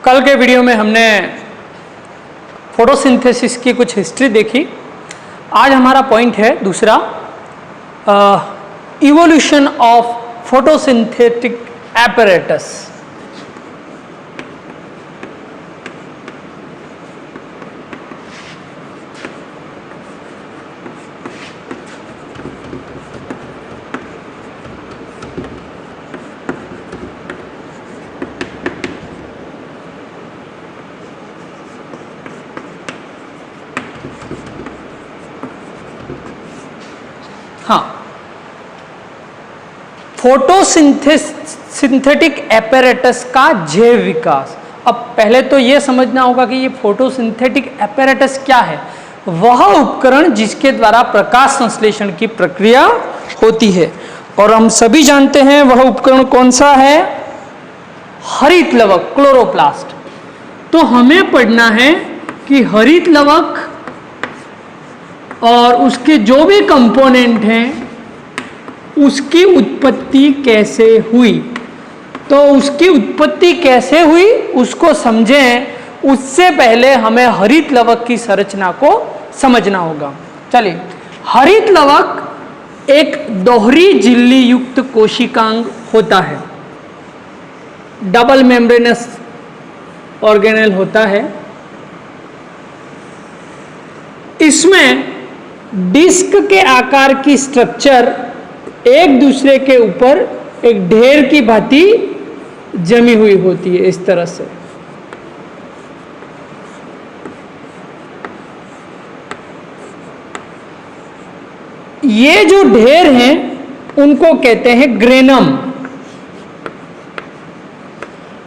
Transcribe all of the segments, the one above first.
कल के वीडियो में हमने फोटोसिंथेसिस की कुछ हिस्ट्री देखी। आज हमारा पॉइंट है दूसरा, इवोल्यूशन ऑफ फोटोसिंथेटिक एपरेटस। हाँ, फोटोसिंथेटिक एपैरेटस का जैव विकास। अब पहले तो यह समझना होगा कि ये फोटोसिंथेटिक एपैरेटस क्या है। वह उपकरण जिसके द्वारा प्रकाश संश्लेषण की प्रक्रिया होती है, और हम सभी जानते हैं वह उपकरण कौन सा है, हरित लवक, क्लोरोप्लास्ट। तो हमें पढ़ना है कि हरित लवक और उसके जो भी कंपोनेंट हैं उसकी उत्पत्ति कैसे हुई। तो उसकी उत्पत्ति कैसे हुई उसको समझें, उससे पहले हमें हरित लवक की संरचना को समझना होगा। चलिए, हरित लवक एक दोहरी झिल्ली युक्त कोशिकांग होता है, डबल मेम्ब्रेनस ऑर्गेनेल होता है। इसमें डिस्क के आकार की स्ट्रक्चर एक दूसरे के ऊपर एक ढेर की भांति जमी हुई होती है, इस तरह से। ये जो ढेर हैं उनको कहते हैं ग्रेनम,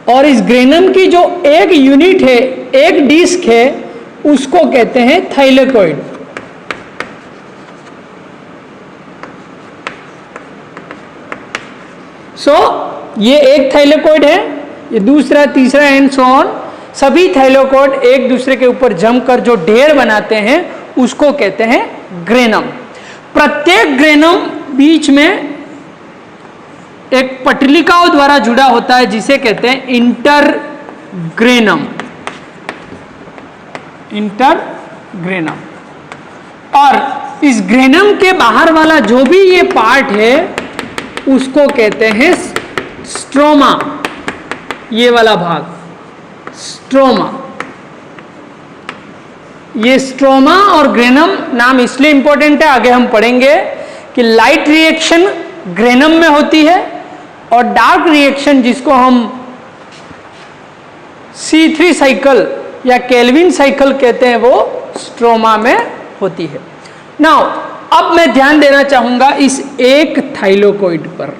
और इस ग्रेनम की जो एक यूनिट है, एक डिस्क है, उसको कहते हैं थाइलेकोइड। ये एक थाइलेकोइड है, ये दूसरा, तीसरा एंड सो ऑन। सभी थाइलेकोइड एक दूसरे के ऊपर जमकर जो ढेर बनाते हैं उसको कहते हैं ग्रेनम। प्रत्येक ग्रेनम बीच में एक पटलिकाओं द्वारा जुड़ा होता है जिसे कहते हैं इंटरग्रेनम। इंटरग्रेनम। और इस ग्रेनम के बाहर वाला जो भी ये पार्ट है उसको कहते हैं स्ट्रोमा। ये वाला भाग स्ट्रोमा। ये स्ट्रोमा और ग्रेनम नाम इसलिए इंपॉर्टेंट है, आगे हम पढ़ेंगे कि लाइट रिएक्शन ग्रेनम में होती है और डार्क रिएक्शन जिसको हम C3 साइकिल या केल्विन साइकिल कहते हैं वो स्ट्रोमा में होती है। नाउ अब मैं ध्यान देना चाहूंगा इस एक थाइलेकोइड पर।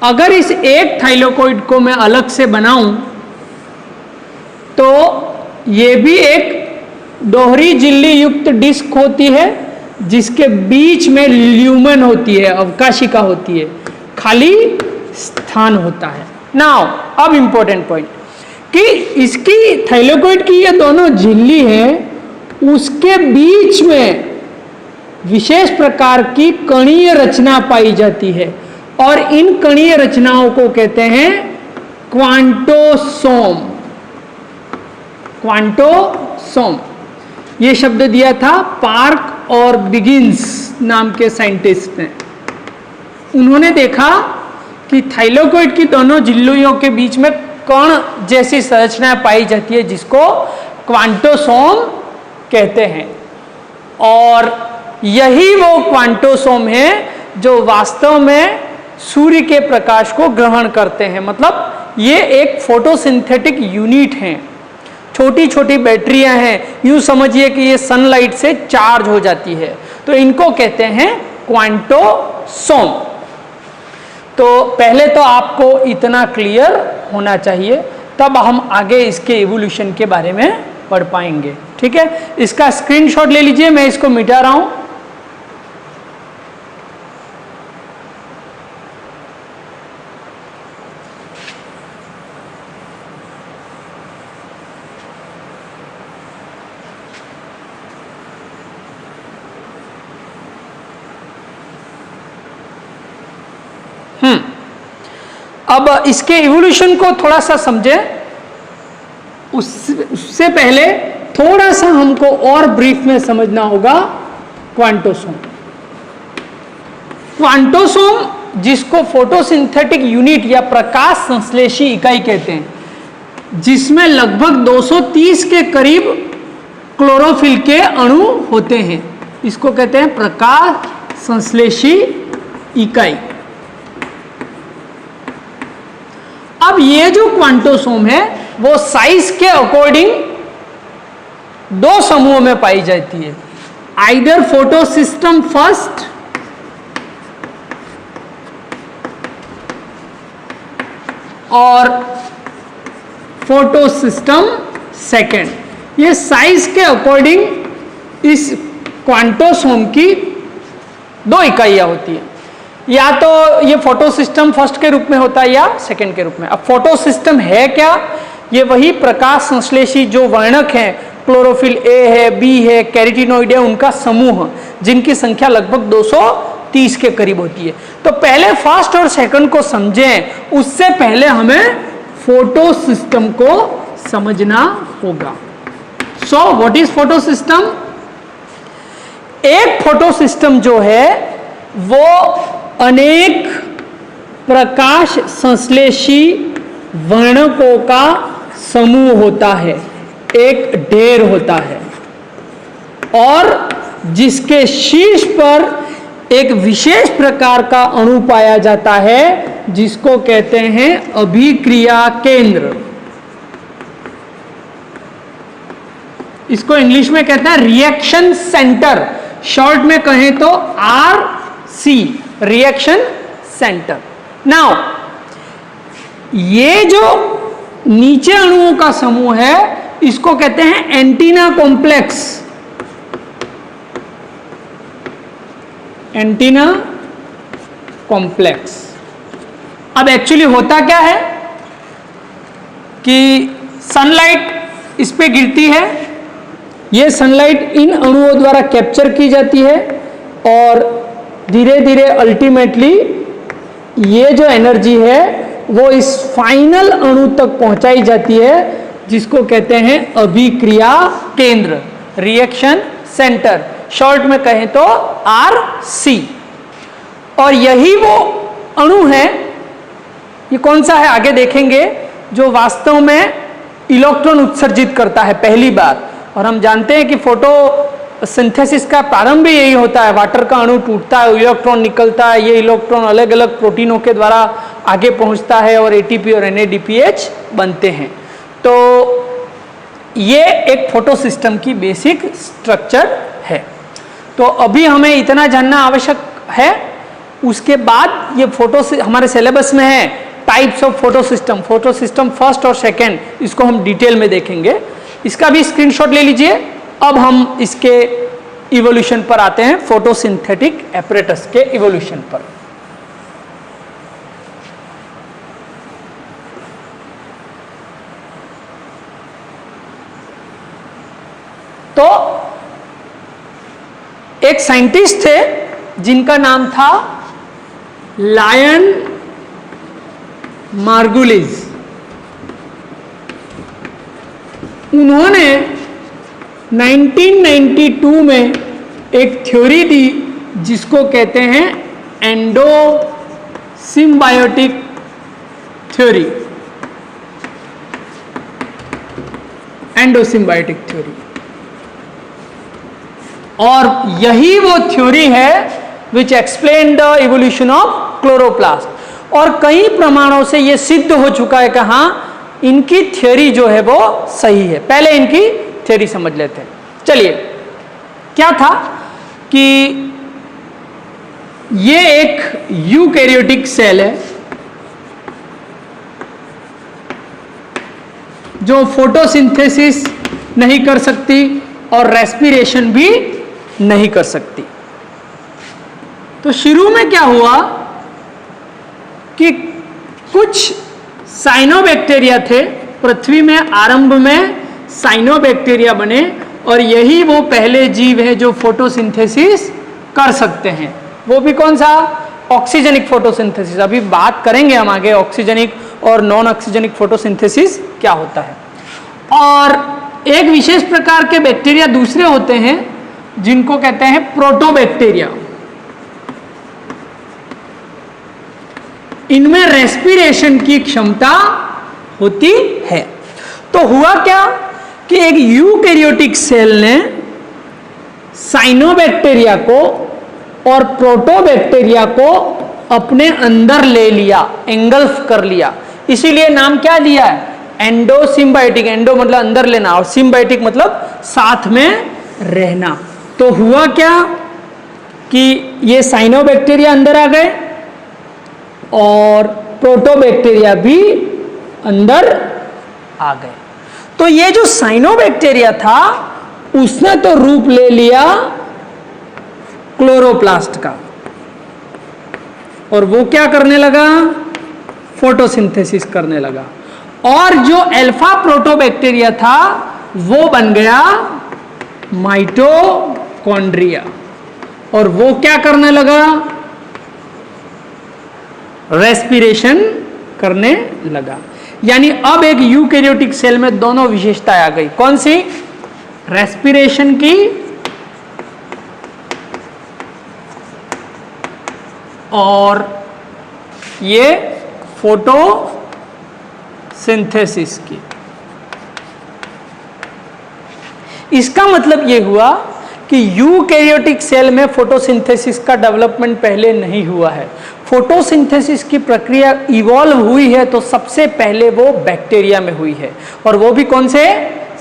अगर इस एक थाइलेकोइड को मैं अलग से बनाऊं तो ये भी एक दोहरी झिल्ली युक्त डिस्क होती है जिसके बीच में ल्यूमेन होती है, अवकाशिका होती है, खाली स्थान होता है। नाउ अब इंपॉर्टेंट पॉइंट कि इसकी थाइलेकोइड की ये दोनों झिल्ली है, उसके बीच में विशेष प्रकार की कणीय रचना पाई जाती है, और इन कणीय रचनाओं को कहते हैं क्वांटोसोम। क्वांटोसोम ये शब्द दिया था पार्क और बिगिंस नाम के साइंटिस्ट ने। उन्होंने देखा कि थाइलेकोइड की दोनों झिल्लियों के बीच में कण जैसी संरचना पाई जाती है जिसको क्वांटोसोम कहते हैं, और यही वो क्वांटोसोम है जो वास्तव में सूर्य के प्रकाश को ग्रहण करते हैं। मतलब ये एक फोटोसिंथेटिक यूनिट हैं, छोटी छोटी बैटरियां हैं। यूं समझिए कि ये सनलाइट से चार्ज हो जाती है, तो इनको कहते हैं क्वांटोसोम। तो पहले तो आपको इतना क्लियर होना चाहिए, तब हम आगे इसके इवोल्यूशन के बारे में पढ़ पाएंगे। ठीक है, इसका स्क्रीनशॉट ले लीजिए, मैं इसको मिटा रहा हूं। अब इसके इवोल्यूशन को थोड़ा सा समझें। उससे पहले थोड़ा सा हमको और ब्रीफ में समझना होगा क्वांटोसोम। क्वांटोसोम जिसको फोटोसिंथेटिक यूनिट या प्रकाश संश्लेषी इकाई कहते हैं, जिसमें लगभग 230 के करीब क्लोरोफिल के अणु होते हैं, इसको कहते हैं प्रकाश संश्लेषी इकाई। अब ये जो क्वांटोसोम है वो साइज के अकॉर्डिंग दो समूहों में पाई जाती है, आइदर फोटोसिस्टम फर्स्ट और फोटोसिस्टम सेकेंड। ये साइज के अकॉर्डिंग इस क्वांटोसोम की दो इकाइयां होती हैं, या तो ये फोटोसिस्टम फर्स्ट के रूप में होता है या सेकेंड के रूप में। अब फोटोसिस्टम है क्या? ये वही प्रकाश संश्लेषी जो वर्णक हैं, क्लोरोफिल ए है, बी है, कैरोटीनॉइड है, उनका समूह जिनकी संख्या लगभग 230 के करीब होती है। तो पहले फर्स्ट और सेकंड को समझें, उससे पहले हमें फोटोसिस्टम को समझना होगा। So what is photosystem? एक फोटोसिस्टम जो है वो अनेक प्रकाश संश्लेषी वर्णकों का समूह होता है, एक ढेर होता है, और जिसके शीर्ष पर एक विशेष प्रकार का अणु पाया जाता है जिसको कहते हैं अभिक्रिया केंद्र। इसको इंग्लिश में कहते हैं रिएक्शन सेंटर, शॉर्ट में कहें तो RC, रिएक्शन सेंटर। नाउ ये जो नीचे अणुओं का समूह है इसको कहते हैं एंटीना कॉम्प्लेक्स। Antenna complex. अब एक्चुअली होता क्या है कि सनलाइट इस पे गिरती है, ये सनलाइट इन अणुओं द्वारा कैप्चर की जाती है और धीरे धीरे अल्टीमेटली ये जो एनर्जी है वो इस फाइनल अणु तक पहुंचाई जाती है जिसको कहते हैं अभिक्रिया केंद्र, रिएक्शन सेंटर, शॉर्ट में कहें तो RC। और यही वो अणु है, ये कौन सा है आगे देखेंगे, जो वास्तव में इलेक्ट्रॉन उत्सर्जित करता है पहली बार। और हम जानते हैं कि फोटो सिंथेसिस का प्रारंभ ही यही होता है, वाटर का अणु टूटता है, इलेक्ट्रॉन निकलता है, ये इलेक्ट्रॉन अलग अलग प्रोटीनों के द्वारा आगे पहुंचता है और ATP और NADPH बनते हैं। तो ये एक फोटो सिस्टम की बेसिक स्ट्रक्चर है। तो अभी हमें इतना जानना आवश्यक है, उसके बाद ये हमारे सिलेबस में है types of photo system first और सेकेंड, इसको हम डिटेल में देखेंगे। इसका भी स्क्रीनशॉट ले लीजिए। अब हम इसके इवोल्यूशन पर आते हैं, फोटोसिंथेटिक एपरेटस के इवोल्यूशन पर। तो एक साइंटिस्ट थे जिनका नाम था लायन मार्गुलिस। उन्होंने 1992 में एक थ्योरी दी जिसको कहते हैं एंडोसिम्बायोटिक थ्योरी। एंडोसिम्बायोटिक थ्योरी, और यही वो थ्योरी है which explain the evolution of chloroplast. और कई प्रमाणों से यह सिद्ध हो चुका है कि हाँ, इनकी थ्योरी जो है वो सही है। पहले इनकी थ्योरी समझ लेते हैं। चलिए, क्या था कि ये एक यूकैरियोटिक सेल है जो फोटोसिंथेसिस नहीं कर सकती और रेस्पिरेशन भी नहीं कर सकती। तो शुरू में क्या हुआ कि कुछ साइनोबैक्टीरिया थे, पृथ्वी में आरंभ में साइनोबैक्टीरिया बने, और यही वो पहले जीव है जो फोटोसिंथेसिस कर सकते हैं। वो भी कौन सा? Oxygenic photosynthesis. अभी बात करेंगे हम आगे ऑक्सीजनिक और नॉन ऑक्सीजनिक फोटोसिंथेसिस क्या होता है। और एक विशेष प्रकार के बैक्टीरिया दूसरे होते हैं जिनको कहते हैं प्रोटोबैक्टीरिया। इनमें रेस्पिरेशन की क्षमता होती है। तो हुआ क्या कि एक यूकैरियोटिक सेल ने साइनोबैक्टीरिया को और प्रोटोबैक्टीरिया को अपने अंदर ले लिया, एंगल्फ कर लिया। इसीलिए नाम क्या दिया है? एंडोसिम्बायोटिक। एंडो मतलब अंदर लेना और सिम्बायोटिक मतलब साथ में रहना। तो हुआ क्या कि ये साइनोबैक्टीरिया अंदर आ गए और प्रोटोबैक्टीरिया भी अंदर आ गए। तो ये जो साइनोबैक्टीरिया था उसने तो रूप ले लिया क्लोरोप्लास्ट का, और वो क्या करने लगा? फोटोसिंथेसिस करने लगा। और जो अल्फा प्रोटोबैक्टीरिया था वो बन गया माइटोकॉन्ड्रिया, और वो क्या करने लगा? रेस्पिरेशन करने लगा। यानी अब एक यूकैरियोटिक सेल में दोनों विशेषताएं आ गई। कौन सी? रेस्पिरेशन की और ये फोटोसिंथेसिस की। इसका मतलब ये हुआ कि यूकैरियोटिक सेल में फोटोसिंथेसिस का डेवलपमेंट पहले नहीं हुआ है। फोटोसिंथेसिस की प्रक्रिया इवॉल्व हुई है तो सबसे पहले वो बैक्टीरिया में हुई है, और वो भी कौन से?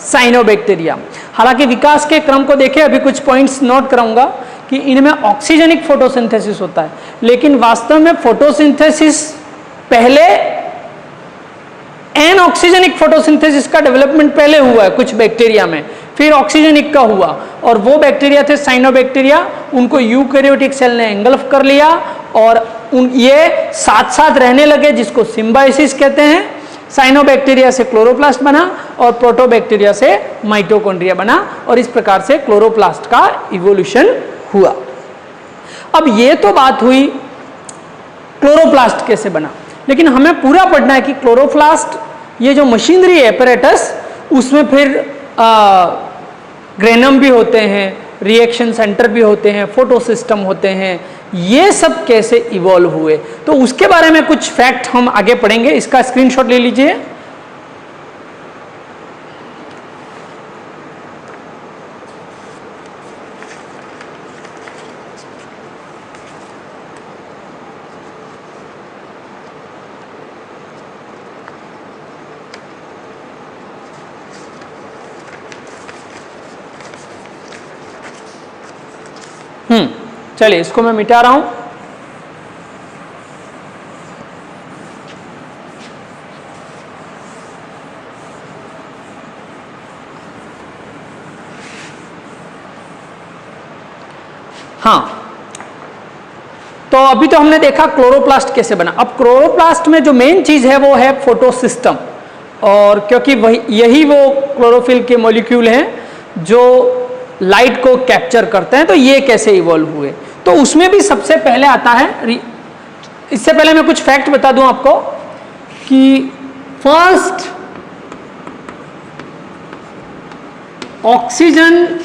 साइनोबैक्टीरिया। हालांकि विकास के क्रम को देखें, अभी कुछ पॉइंट्स नोट कराऊंगा कि इनमें ऑक्सीजनिक फोटोसिंथेसिस होता है, लेकिन वास्तव में फोटोसिंथेसिस पहले एनऑक्सीजनिक फोटोसिंथेसिस का डेवलपमेंट पहले हुआ है कुछ बैक्टीरिया में, फिर ऑक्सीजनिक का हुआ, और वो बैक्टीरिया थे साइनोबैक्टीरिया। उनको यूकैरियोटिक सेल ने एंगल्फ कर लिया और ये साथ साथ रहने लगे, जिसको सिम्बायोसिस कहते हैं। साइनोबैक्टीरिया से क्लोरोप्लास्ट बना और प्रोटोबैक्टीरिया से माइटोकॉन्ड्रिया बना, और इस प्रकार से क्लोरोप्लास्ट का इवोल्यूशन हुआ। अब ये तो बात हुई क्लोरोप्लास्ट कैसे बना, लेकिन हमें पूरा पढ़ना है कि क्लोरोप्लास्ट ये जो मशीनरी एपरेटस, उसमें फिर ग्रेनम भी होते हैं, रिएक्शन सेंटर भी होते हैं, फोटो सिस्टम होते हैं, ये सब कैसे इवॉल्व हुए, तो उसके बारे में कुछ फैक्ट हम आगे पढ़ेंगे। इसका स्क्रीनशॉट ले लीजिए। चलिए इसको मैं मिटा रहा हूं। हाँ, तो अभी तो हमने देखा क्लोरोप्लास्ट कैसे बना। अब क्लोरोप्लास्ट में जो मेन चीज है वो है फोटोसिस्टम, और क्योंकि वही यही वो क्लोरोफिल के मॉलिक्यूल हैं जो लाइट को कैप्चर करते हैं, तो ये कैसे इवॉल्व हुए, तो उसमें भी सबसे पहले आता है। इससे पहले मैं कुछ फैक्ट बता दूं आपको कि first oxygen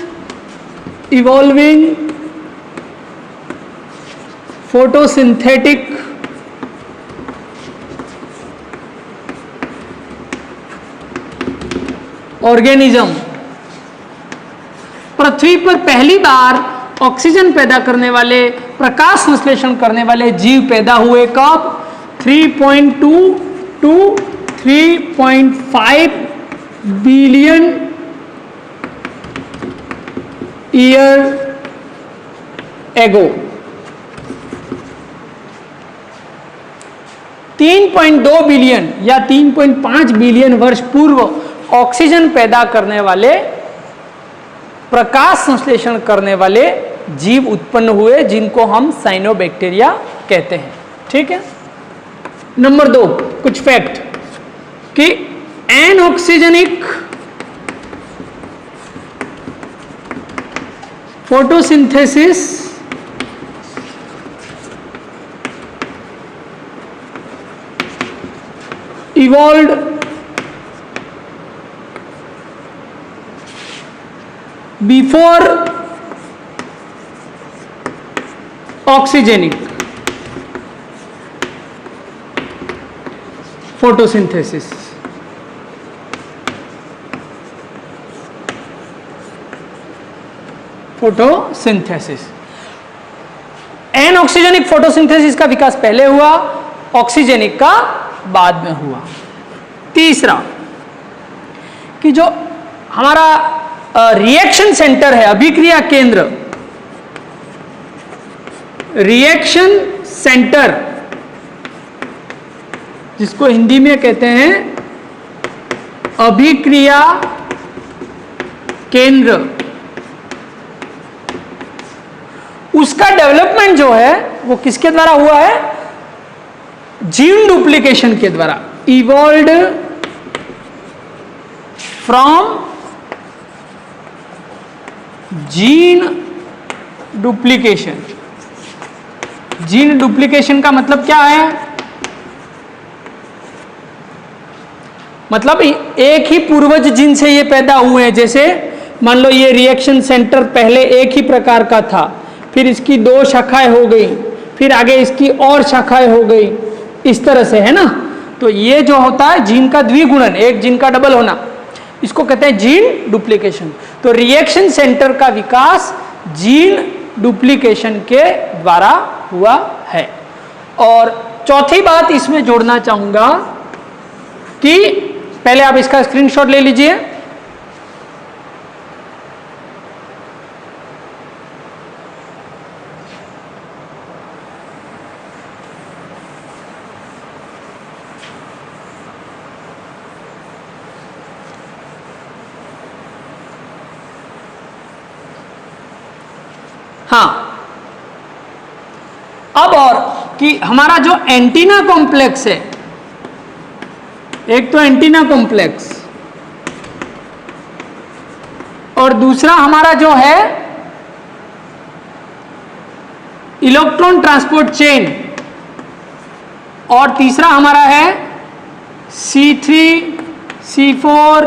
evolving photosynthetic organism, पृथ्वी पर पहली बार ऑक्सीजन पैदा करने वाले, प्रकाश संश्लेषण करने वाले जीव पैदा हुए कब? 3.2 to 3.5 billion year ago. 3.2 billion या 3.5 बिलियन वर्ष पूर्व ऑक्सीजन पैदा करने वाले, प्रकाश संश्लेषण करने वाले जीव उत्पन्न हुए, जिनको हम साइनोबैक्टीरिया कहते हैं। ठीक है। नंबर 2, कुछ फैक्ट कि anoxygenic photosynthesis evolved before oxygenic photosynthesis. Photosynthesis, anoxygenic photosynthesis का विकास पहले हुआ, ऑक्सीजेनिक का बाद में हुआ। तीसरा कि जो हमारा रिएक्शन सेंटर है, अभिक्रिया केंद्र, रिएक्शन सेंटर जिसको हिंदी में कहते हैं अभिक्रिया केंद्र, उसका डेवलपमेंट जो है वो किसके द्वारा हुआ है? जीन डुप्लीकेशन के द्वारा। Evolved from gene duplication. Gene duplication का मतलब क्या है? मतलब एक ही पूर्वज जीन से ये पैदा हुए हैं। जैसे मान लो ये रिएक्शन सेंटर पहले एक ही प्रकार का था, फिर इसकी 2 शाखाएं हो गई, फिर आगे इसकी और शाखाएं हो गई, इस तरह से, है ना। तो ये जो होता है जीन का द्विगुणन, एक जीन का डबल होना, इसको कहते हैं जीन डुप्लीकेशन। तो रिएक्शन सेंटर का विकास जीन डुप्लीकेशन के द्वारा हुआ है। और चौथी बात इसमें जोड़ना चाहूंगा कि पहले आप इसका स्क्रीनशॉट ले लीजिए। हाँ, अब और कि हमारा जो एंटीना कॉम्प्लेक्स है, एक तो एंटीना कॉम्प्लेक्स और दूसरा हमारा जो है इलेक्ट्रॉन ट्रांसपोर्ट चेन, और तीसरा हमारा है C3 C4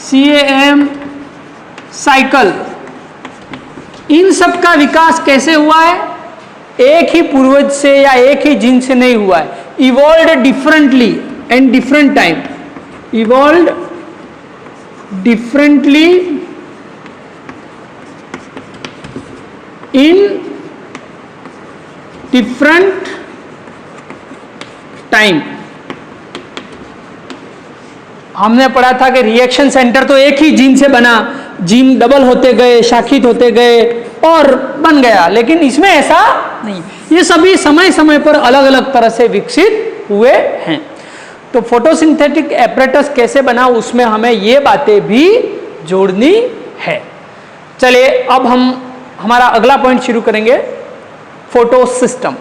CAM साइकिल। इन सब का विकास कैसे हुआ है? एक ही पूर्वज से या एक ही जीन से नहीं हुआ है। Evolved differently and different time, evolved differently in different time. हमने पढ़ा था कि रिएक्शन सेंटर तो एक ही जीन से बना, जीन डबल होते गए, शाखित होते गए और बन गया, लेकिन इसमें ऐसा नहीं। ये सभी समय समय पर अलग अलग तरह से विकसित हुए हैं। तो फोटोसिंथेटिक एपरेटस कैसे बना, उसमें हमें ये बातें भी जोड़नी है। चलिए अब हम हमारा अगला पॉइंट शुरू करेंगे, फोटो सिस्टम।